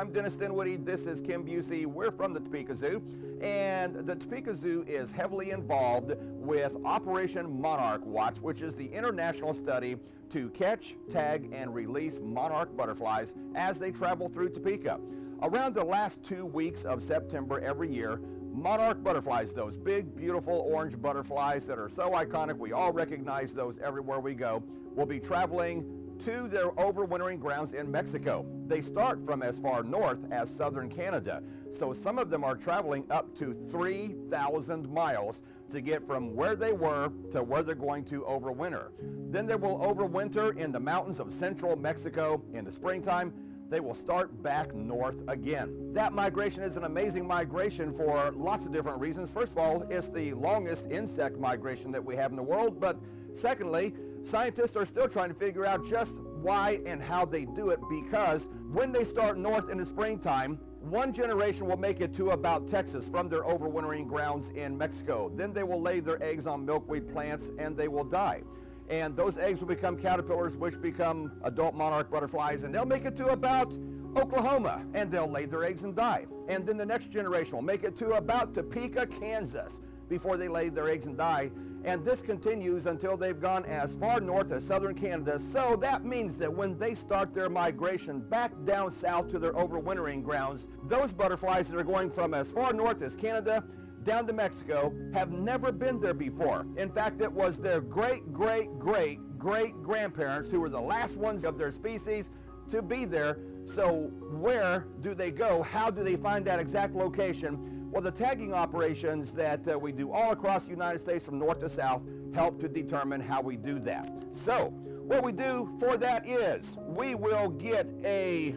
I'm Dennis Dinwiddie. This is Kim Busey. We're from the Topeka Zoo, and the Topeka Zoo is heavily involved with Operation Monarch Watch, which is the international study to catch, tag, and release monarch butterflies as they travel through Topeka. Around the last 2 weeks of September every year, monarch butterflies, those big, beautiful orange butterflies that are so iconic, we all recognize those everywhere we go, will be traveling to their overwintering grounds in Mexico. They start from as far north as southern Canada, so some of them are traveling up to 3,000 miles to get from where they were to where they're going to overwinter. Then they will overwinter in the mountains of central Mexico. In the springtime, they will start back north again. That migration is an amazing migration for lots of different reasons. First of all, it's the longest insect migration that we have in the world, but secondly, scientists are still trying to figure out just why and how they do it, because when they start north in the springtime, one generation will make it to about Texas from their overwintering grounds in Mexico. Then they will lay their eggs on milkweed plants and they will die. And those eggs will become caterpillars, which become adult monarch butterflies, and they'll make it to about Oklahoma, and they'll lay their eggs and die. And then the next generation will make it to about Topeka, Kansas, before they lay their eggs and die. And this continues until they've gone as far north as southern Canada. So that means that when they start their migration back down south to their overwintering grounds, those butterflies that are going from as far north as Canada down to Mexico have never been there before. In fact, it was their great-great-great-great-grandparents who were the last ones of their species to be there. So where do they go? How do they find that exact location? Well, the tagging operations that we do all across the United States from north to south help to determine how we do that. So what we do for that is we will get a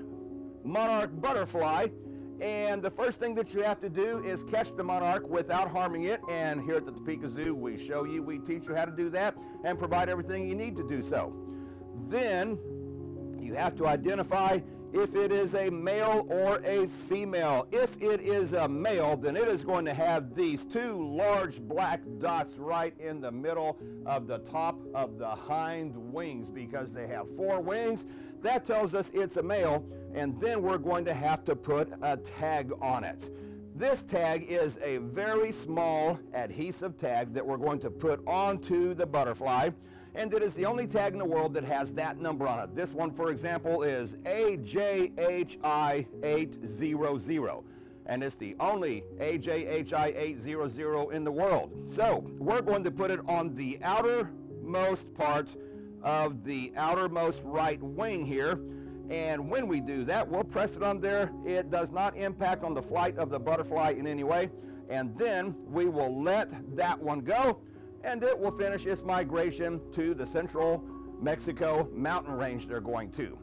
monarch butterfly, and the first thing that you have to do is catch the monarch without harming it. And here at the Topeka Zoo, we show you, we teach you how to do that and provide everything you need to do so. Then you have to identify if it is a male or a female. If it is a male, then it is going to have these two large black dots right in the middle of the top of the hind wings, because they have 4 wings. That tells us it's a male, and then we're going to have to put a tag on it. This tag is a very small adhesive tag that we're going to put onto the butterfly, and it is the only tag in the world that has that number on it. This one, for example, is AJHI800, and it's the only AJHI800 in the world. So we're going to put it on the outermost part of the outermost right wing here, and when we do that, we'll press it on there. It does not impact on the flight of the butterfly in any way, and then we will let that one go, and it will finish its migration to the central Mexico mountain range they're going to.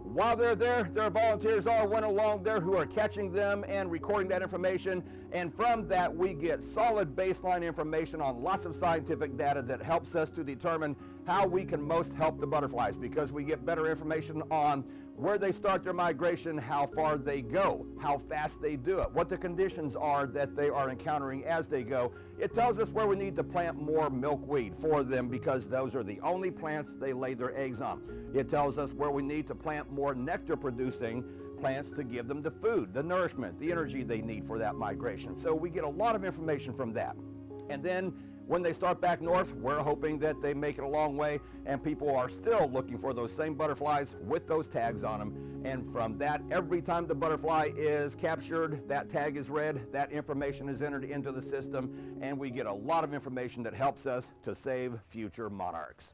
While they're there, their volunteers all went along there who are catching them and recording that information, and from that we get solid baseline information on lots of scientific data that helps us to determine how we can most help the butterflies, because we get better information on where they start their migration, how far they go, how fast they do it, what the conditions are that they are encountering as they go. It tells us where we need to plant more milkweed for them, because those are the only plants they lay their eggs on. It tells us where we need to plant more nectar producing plants to give them the food, the nourishment, the energy they need for that migration. So we get a lot of information from that. And then when they start back north, we're hoping that they make it a long way, and people are still looking for those same butterflies with those tags on them. And from that, every time the butterfly is captured, that tag is read, that information is entered into the system, and we get a lot of information that helps us to save future monarchs.